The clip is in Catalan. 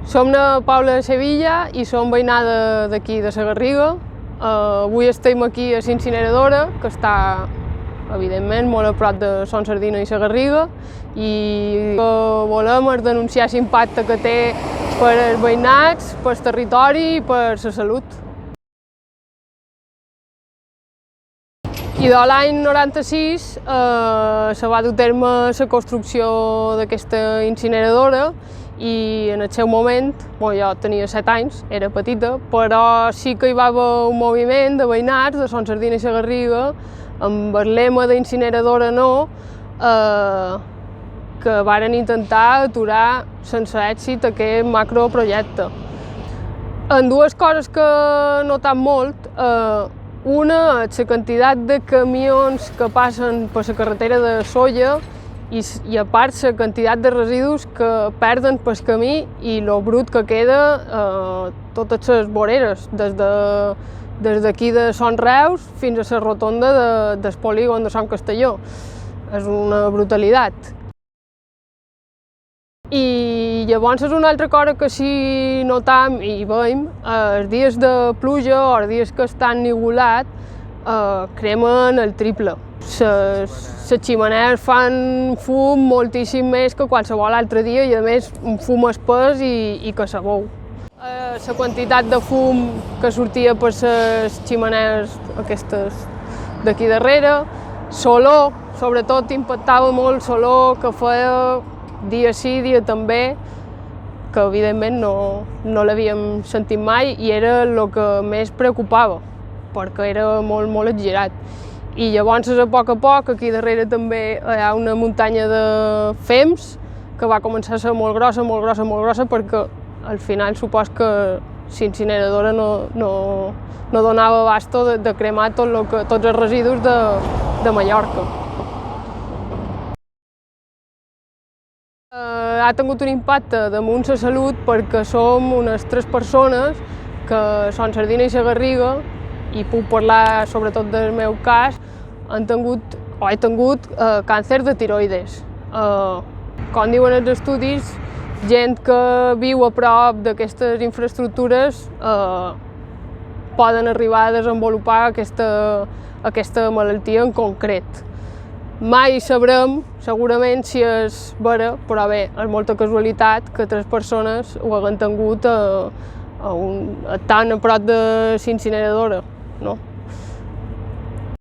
Som de Paula de Sevilla i som veïnada d'aquí de la Garriga. Avui estem aquí a l'incineradora, que està, evidentment, molt a prop de Son Sardina i la Garriga, i el que volem és denunciar l'impacte que té per als veïnats, pel territori i per la salut. I de l'any 96 se va dur a terme la construcció d'aquesta incineradora i en el seu moment, jo tenia 7 anys, era petita, però sí que hi va haver un moviment de veïnats de Son Sardina i la Garriga amb el lema d'incineradora no, que varen intentar aturar sense èxit aquest macroprojecte. En dues coses que he notat molt, una és la quantitat de camions que passen per la carretera de Sóller i a part la quantitat de residus que perden pel camí i el brut que queda totes les voreres, des d'aquí de Son Reus fins a la rotonda del polígon de Son Castelló. És una brutalitat. I llavors és una altra cosa que sí notam i veiem, els dies de pluja o els dies que estan niulat cremen el triple. Les xemeneies fan fum moltíssim més que qualsevol altre dia i a més un fum espès i que se veu. La quantitat de fum que sortia per les xemeneies aquestes d'aquí darrere, l'olor, sobretot impactava molt l'olor que feia dia sí, dia també, que evidentment no l'havíem sentit mai i era el que més preocupava, perquè era molt, molt exagerat. I llavors, a poc, aquí darrere també hi ha una muntanya de fems que va començar a ser molt grossa, perquè al final supos que l'incineradora no donava abasto de cremar tots els residus de Mallorca. Ha tingut un impacte damunt la salut perquè som unes 3 persones que Son Sardina i la Garriga, i puc parlar sobretot del meu cas, he tingut càncer de tiroides. Com diuen els estudis, gent que viu a prop d'aquestes infraestructures poden arribar a desenvolupar aquesta malaltia en concret. Mai sabrem, segurament, si és vera, però bé, és molta casualitat que 3 persones ho hagin tingut tan a prop de l'incineradora, no?